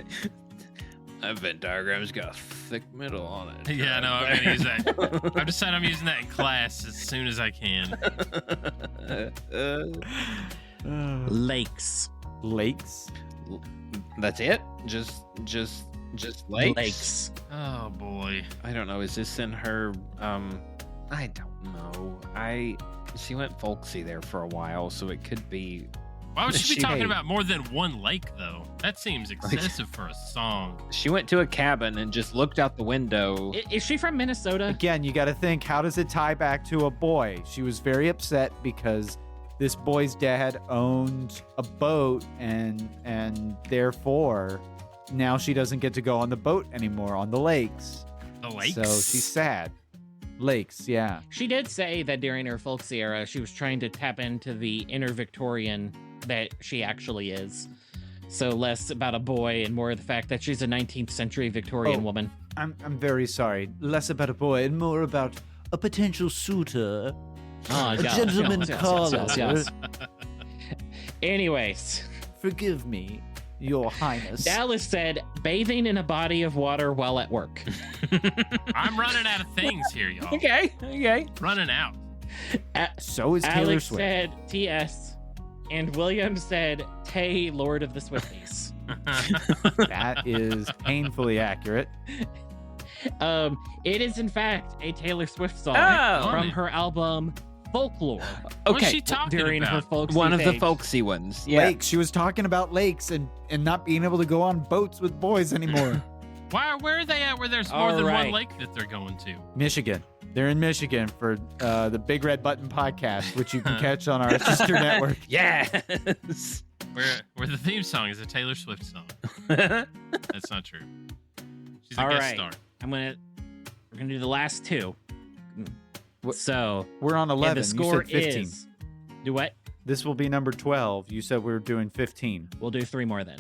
That Venn diagram's got a thick middle on it. Yeah, no, I'm gonna use that. I've decided I'm using that in class as soon as I can. Lakes. That's it? Just lakes? Lakes. Oh boy. I don't know. Is this in her? I don't know. She went folksy there for a while, so it could be. Why would she be talking about more than one lake, though? That seems excessive for a song. She went to a cabin and just looked out the window. Is she from Minnesota? Again, you got to think, how does it tie back to a boy? She was very upset because this boy's dad owned a boat, and therefore now she doesn't get to go on the boat anymore on the lakes. The lakes? So she's sad. Lakes, yeah. She did say that during her folksy era, she was trying to tap into the inner Victorian that she actually is. So less about a boy and more of the fact that she's a 19th century Victorian woman. I'm very sorry. Less about a boy and more about a potential suitor. A gentleman caller. Yes. Anyways. Forgive me, Your Highness. Dallas said, bathing in a body of water while at work. I'm running out of things here, y'all. Okay. Running out. So is Taylor Alex Swift. said TS, and William said Tay, Lord of the Swifties. That is painfully accurate. It is in fact a Taylor Swift song from her album Folklore. What's she talking during about? her folksy One of the phase. folksy ones. Yeah. Lakes. She was talking about lakes and not being able to go on boats with boys anymore. Where are they at where there's more than one lake that they're going to? Michigan. They're in Michigan for the Big Red Button podcast, which you can catch on our sister network. Yes. Where the theme song is a Taylor Swift song. That's not true. She's a guest star. We're gonna do the last two. So we're on 11. The score you said 15. is. Do what? This will be number 12. You said we were doing 15. We'll do 3 more then.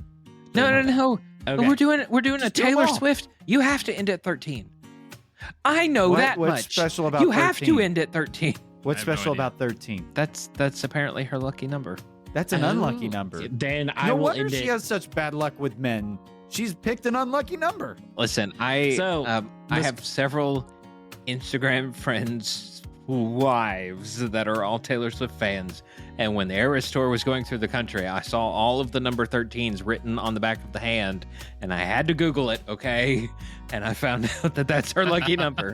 No. Okay. We're doing a Just do Taylor them all. Swift. You have to end at 13. I know that What's much. special about you have 13? to end at 13. What's special about 13? That's apparently her lucky number. That's an unlucky number. Then I no will wonder end she it. has such bad luck with men. She's picked an unlucky number. Listen, I have several Instagram friends' wives that are all Taylor Swift fans, and when the Eras tour was going through the country, I saw all of the number 13s written on the back of the hand, and I had to Google it, okay? And I found out that that's her lucky number.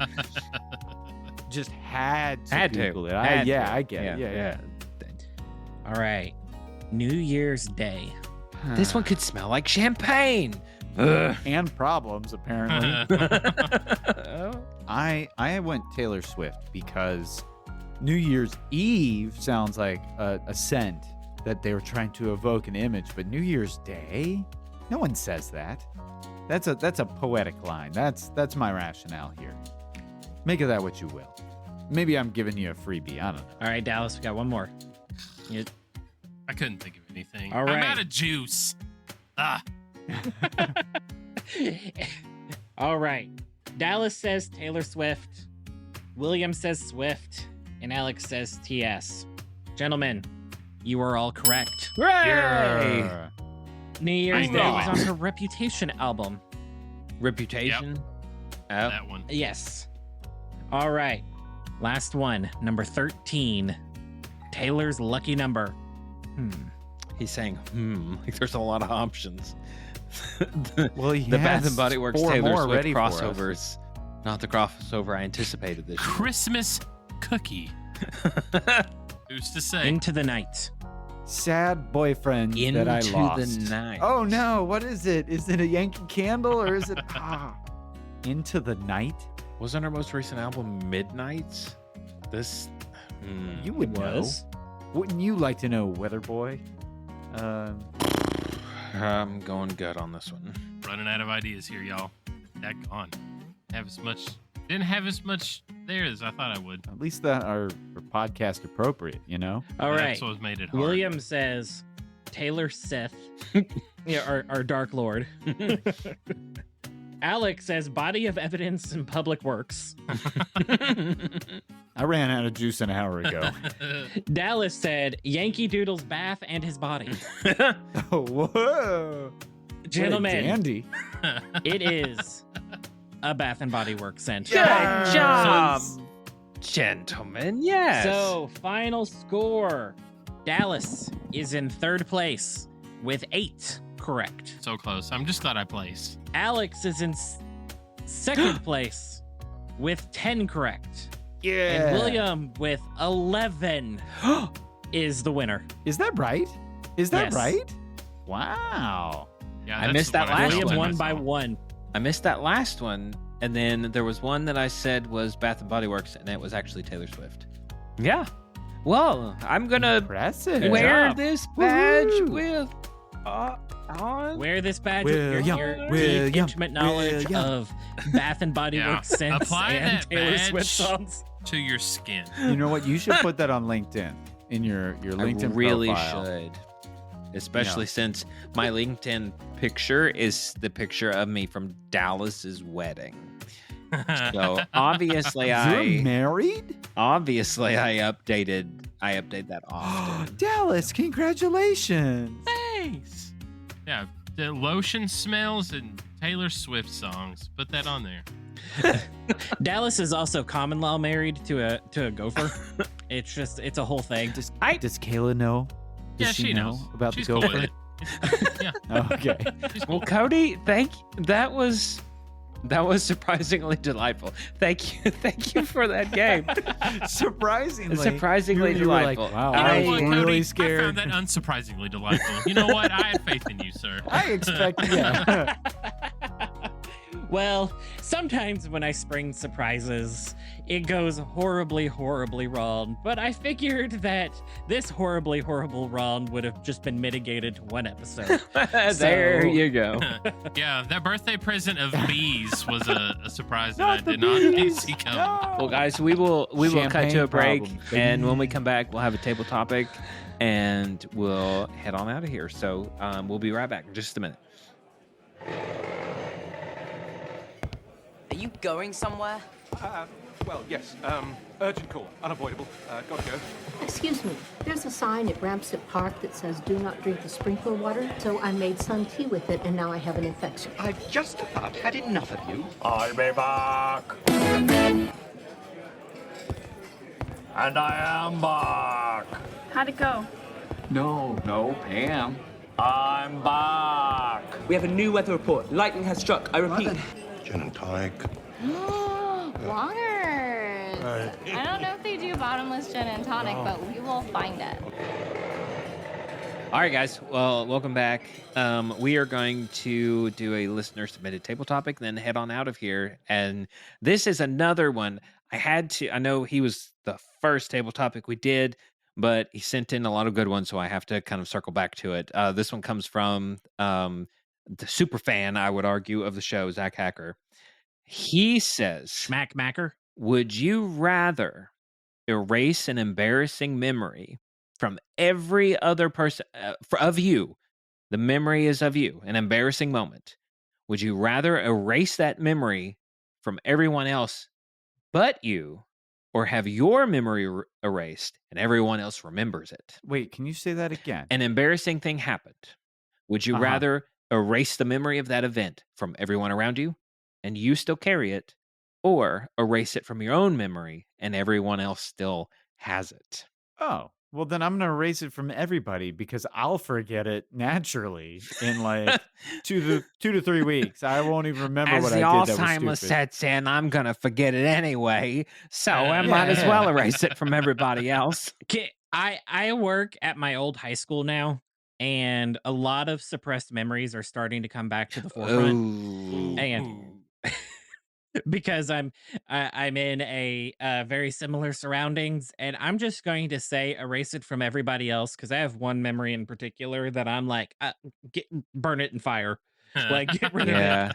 Just had to Had Google to. it. Had Yeah, to. I get it. Yeah. All right. New Year's Day. This one could smell like champagne. Ugh. And problems, apparently. I went Taylor Swift because New Year's Eve sounds like a scent that they were trying to evoke an image, but New Year's Day? No one says that. That's a poetic line. That's my rationale here. Make of that what you will. Maybe I'm giving you a freebie. I don't know. All right, Dallas, we got one more. I couldn't think of anything. All I'm right. out of juice. Ah. All right. Dallas says Taylor Swift. William says Swift. And Alex says TS. Gentlemen, you are all correct. Hooray! New Year's Day was on her Reputation album. Reputation? Yep. That one. Yes. All right. Last one, number 13. Taylor's lucky number. He's saying, like there's a lot of options. Well, the Bath and Body Works Taylor Swift ready crossovers. Not the crossover I anticipated this year. Christmas cookie. Who's to say? Into the Night. Sad boyfriend that I lost. Into the Night. Oh no, what is it? Is it a Yankee Candle or is it Into the Night? Wasn't her most recent album Midnights? This you would know. Wouldn't you like to know, Weather Boy? I'm going good on this one. Running out of ideas here, y'all. That gone. Didn't have as much there as I thought I would. At least that are podcast appropriate, you know? All right. That's what made it hard. William says Taylor Sith. Yeah, our Dark Lord. Alex says body of evidence in public works. I ran out of juice an hour ago. Dallas said Yankee Doodle's bath and his body. Oh, whoa. Gentlemen, dandy. It is a Bath and Body Works scent. Good job, gentlemen. Yes. So, final score. Dallas is in third place with 8 correct. So close. I'm just glad I placed. Alex is in second place with 10 correct. Yeah. And William with 11 is the winner. Is that right? Is that Yes. right? Wow. Yeah, I missed that last William one. won by 1. I missed that last one, and then there was one that I said was Bath and Body Works, and it was actually Taylor Swift. Yeah. Well, I'm gonna wear this badge with on. Wear this badge with your deep, intimate knowledge of Bath and Body Works scents Apply and that Taylor badge Swift songs. to your skin. You know what? You should put that on LinkedIn in your LinkedIn I really profile. should. Especially since my LinkedIn picture is the picture of me from Dallas's wedding. So obviously You're married? Obviously I update that often. Dallas, congratulations. Thanks. Yeah, the lotion smells and Taylor Swift songs. Put that on there. Dallas is also common law married to a gopher. It's a whole thing. Does Kayla know? Does she know knows about She's the cool gopher? with it. Yeah. Okay. Well, Cody, that was surprisingly delightful. Thank you for that game. Surprisingly delightful. Like, wow, You know I was what, really Cody? scared. I found that unsurprisingly delightful. You know what? I had faith in you, sir. I expect, yeah. Well, sometimes when I spring surprises, it goes horribly, horribly wrong. But I figured that this horribly, horrible wrong would have just been mitigated to one episode. There you go. Yeah, that birthday present of bees was a surprise that I did not see coming. Well, guys, we will cut to a break, problem, and when we come back, we'll have a table topic, and we'll head on out of here. So we'll be right back in just a minute. Are you going somewhere? Well, yes. Urgent call. Unavoidable. Gotta go. Excuse me. There's a sign at Ramsett Park that says do not drink the sprinkler water, so I made some tea with it, and now I have an infection. I've just about had enough of you. I'll be back. And I am back. How'd it go? No, Pam. I'm back. We have a new weather report. Lightning has struck. I repeat. Gin and tonic. Wongers. I don't know if they do bottomless gin and tonic, but we will find it. All right, guys. Well, welcome back. We are going to do a listener-submitted table topic, then head on out of here. And this is another one. I know he was the first table topic we did, but he sent in a lot of good ones, so I have to kind of circle back to it. This one comes from the super fan, I would argue, of the show, Zach Hacker. He says, Schmack Macker, would you rather erase an embarrassing memory from every other person of you? The memory is of you, an embarrassing moment. Would you rather erase that memory from everyone else but you, or have your memory erased and everyone else remembers it? Wait, can you say that again? An embarrassing thing happened. Would you rather erase the memory of that event from everyone around you and you still carry it, or erase it from your own memory and everyone else still has it? Oh, well, then I'm going to erase it from everybody because I'll forget it naturally in like 2 to 3 weeks. I won't even remember As what the I did that was Alzheimer's stupid. sets in, I'm going to forget it anyway. So I might as well erase it from everybody else. I work at my old high school now, and a lot of suppressed memories are starting to come back to the forefront. Ooh. And because I'm in a very similar surroundings, and I'm just going to say erase it from everybody else because I have one memory in particular that I'm like, burn it in fire, like get rid of it.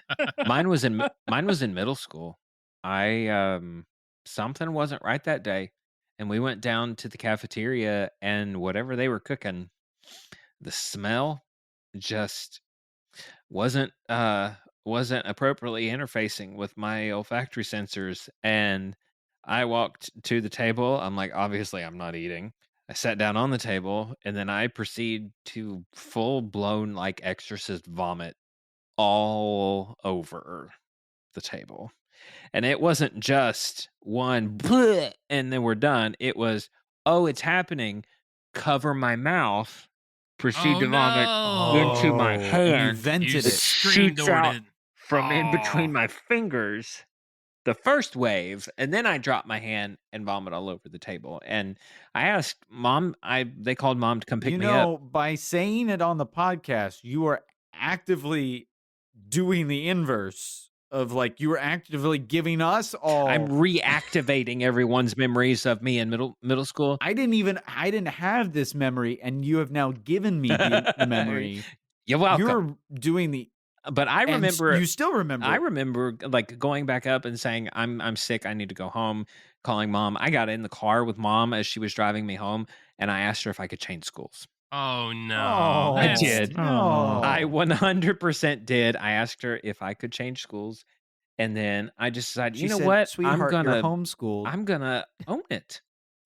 mine was in middle school. I something wasn't right that day, and we went down to the cafeteria, and whatever they were cooking, the smell just wasn't appropriately interfacing with my olfactory sensors. And I walked to the table. I'm like, obviously I'm not eating. I sat down on the table, and then I proceed to full blown like exorcist vomit all over the table. And it wasn't just one bleh, and then we're done. It was, oh, it's happening. Cover my mouth. Proceed to vomit into my hand. You vented it. Shoots out from in between my fingers. The first wave, and then I dropped my hand and vomit all over the table. And I asked Mom. They called Mom to come pick me up. By saying it on the podcast, you are actively doing the inverse of like you were actively giving us all. I'm reactivating everyone's memories of me in middle school. I didn't have this memory, and you have now given me the memory. You're welcome. You're doing the. But I remember. You still remember. I remember like going back up and saying, "I'm sick. I need to go home." Calling Mom. I got in the car with Mom as she was driving me home, and I asked her if I could change schools. Oh no! I did. No. I 100% did. I asked her if I could change schools, and then I just decided, you know what, sweetheart, you're homeschooled. I'm gonna own it.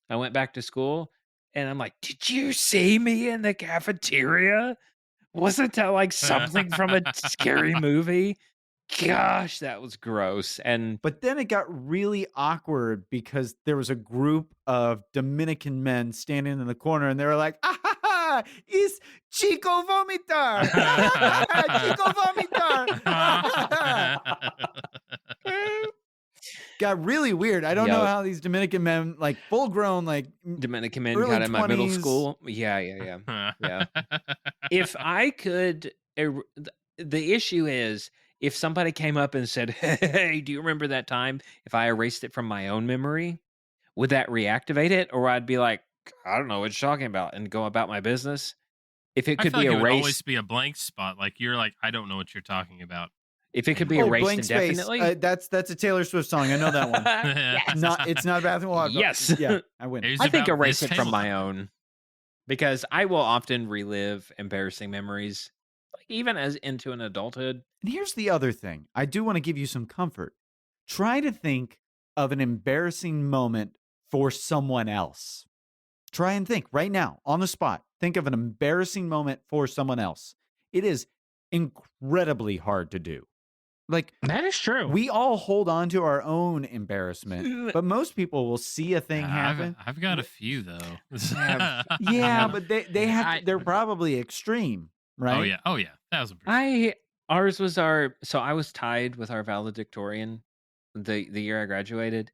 I went back to school, and I'm like, did you see me in the cafeteria? Wasn't that like something from a scary movie? Gosh, that was gross. But then it got really awkward because there was a group of Dominican men standing in the corner, and they were like, it's Chico Vomitar. Chico Vomitar. Got really weird. I don't know how these Dominican men, like full grown, like Dominican men got in my middle school. Yeah. If I could, the issue is if somebody came up and said, hey, do you remember that time? If I erased it from my own memory, would that reactivate it? Or I'd be like, I don't know what you're talking about, and go about my business. If it could be erased, it would erased, always be a blank spot. Like you're like, I don't know what you're talking about. If it could be erased blank indefinitely, space. That's a Taylor Swift song. I know that one. Yes. It's not a bathroom walk. Yes. Yeah, I win. I think erase it from my own, because I will often relive embarrassing memories, like even as into an adulthood. And here's the other thing. I do want to give you some comfort. Try to think of an embarrassing moment for someone else. Try and think right now on the spot. Think of an embarrassing moment for someone else. It is incredibly hard to do. Like, that is true. We all hold on to our own embarrassment, but most people will see a thing happen. I've got a few though. Yeah, but they're probably extreme, right? Oh yeah, 1000%. I was tied with our valedictorian the year I graduated,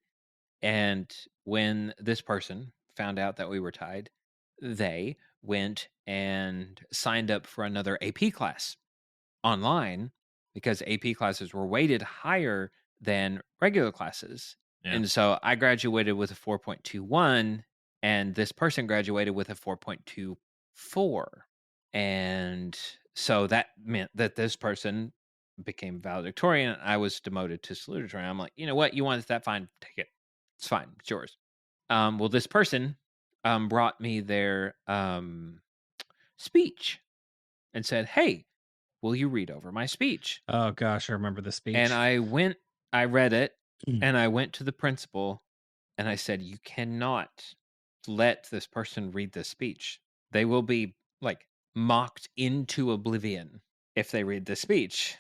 and when this person found out that we were tied, they went and signed up for another AP class online, because AP classes were weighted higher than regular classes. Yeah. And so I graduated with a 4.21, and this person graduated with a 4.24. And so that meant that this person became valedictorian, and I was demoted to salutatorian. I'm like, you know what? You want that? Fine, take it. It's fine. It's yours. Well, this person brought me their speech and said, hey, will you read over my speech? Oh gosh, I remember the speech. And I read it, and I went to the principal, and I said, you cannot let this person read this speech. They will be like mocked into oblivion if they read this speech.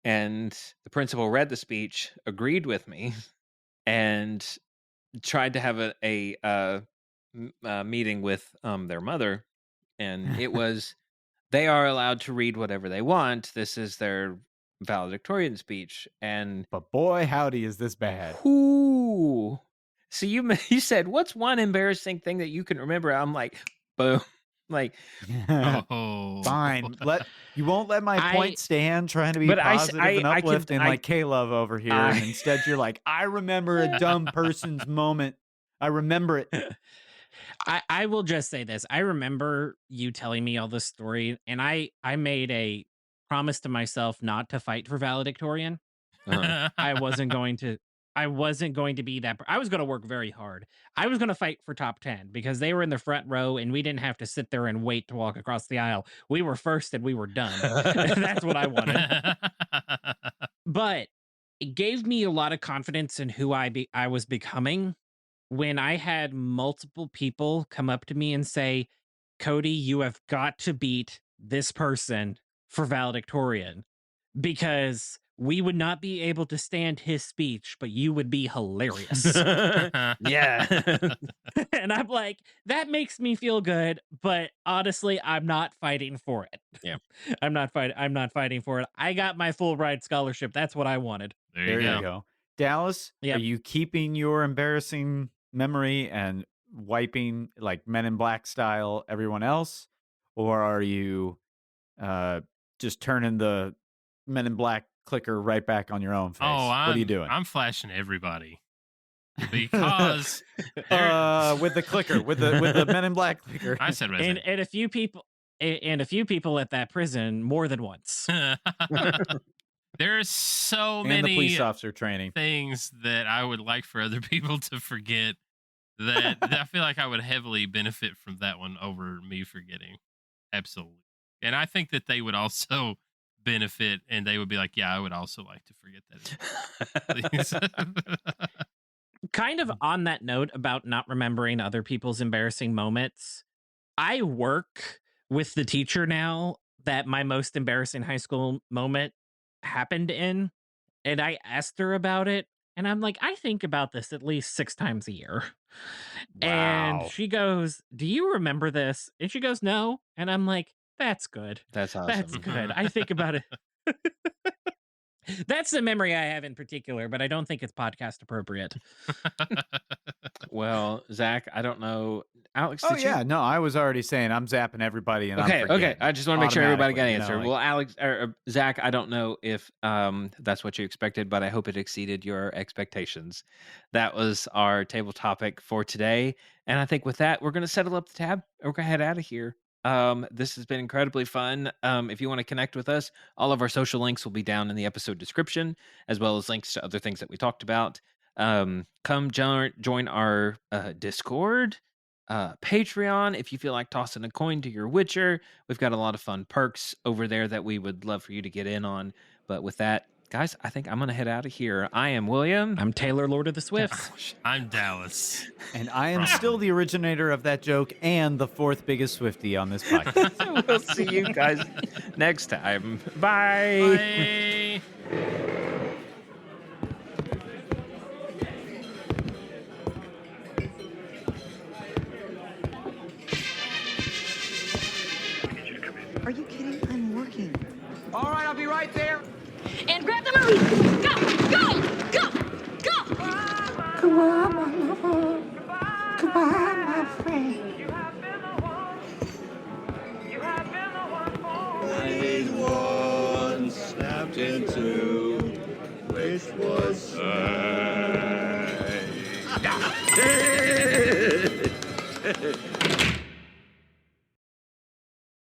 And the principal read the speech, agreed with me, and tried to have a meeting with their mother. And it was, they are allowed to read whatever they want. This is their valedictorian speech. And but boy, howdy, is this bad. Ooh. So you said, what's one embarrassing thing that you can remember? I'm like, boom. Like, fine. You won't let my point stand trying to be positive and uplifting like K-Love over here. And instead you're like, I remember a dumb person's moment. I remember it. I will just say this. I remember you telling me all this story, and I made a promise to myself not to fight for valedictorian. I wasn't going to be that. I was going to work very hard. I was going to fight for top 10 because they were in the front row and we didn't have to sit there and wait to walk across the aisle. We were first and we were done. That's what I wanted. But it gave me a lot of confidence in who I was becoming when I had multiple people come up to me and say, Cody, you have got to beat this person for valedictorian because we would not be able to stand his speech, but you would be hilarious. Yeah. And I'm like, that makes me feel good, but honestly, I'm not fighting for it. Yeah. I'm not fighting for it. I got my full ride scholarship. That's what I wanted. There you go. Dallas, are you keeping your embarrassing memory and wiping like Men in Black style everyone else? Or are you just turning the Men in Black clicker right back on your own face? Oh, what are you doing? I'm flashing everybody because with the clicker, with the Men in Black clicker. I said and a few people at that prison more than once. There's so and many the police officer training things that I would like for other people to forget that I feel like I would heavily benefit from that one over me forgetting. Absolutely. And I think that they would also benefit and they would be like, yeah, I would also like to forget that. Please. Kind of on that note about not remembering other people's embarrassing moments, I work with the teacher now that my most embarrassing high school moment happened in, and I asked her about it, and I'm like, I think about this at least 6 times a year. Wow. And she goes, do you remember this? And she goes, no. And I'm like, that's good. That's awesome. That's good. I think about it. That's the memory I have in particular, but I don't think it's podcast appropriate. Well, Zach, I don't know. Alex, no, I was already saying I'm zapping everybody. And okay. I just want to make sure everybody got an answer. Like, well, Alex or Zach, I don't know if that's what you expected, but I hope it exceeded your expectations. That was our table topic for today, and I think with that, we're going to settle up the tab. We're going to head out of here. This has been incredibly fun. If you want to connect with us, all of our social links will be down in the episode description, as well as links to other things that we talked about. Come join our Discord, Patreon. If you feel like tossing a coin to your Witcher, we've got a lot of fun perks over there that we would love for you to get in on. But with that, guys, I think I'm going to head out of here. I am William. I'm Taylor, Lord of the Swifts. I'm Dallas. And I am still the originator of that joke and the 4th biggest Swiftie on this podcast. We'll see you guys next time. Bye. Bye. Are you kidding? I'm working. All right, I'll be right there. And grab the movie! Go! Go! Go! Go! Come on, my lover. Come on, my friend. I need one snapped into, which was I.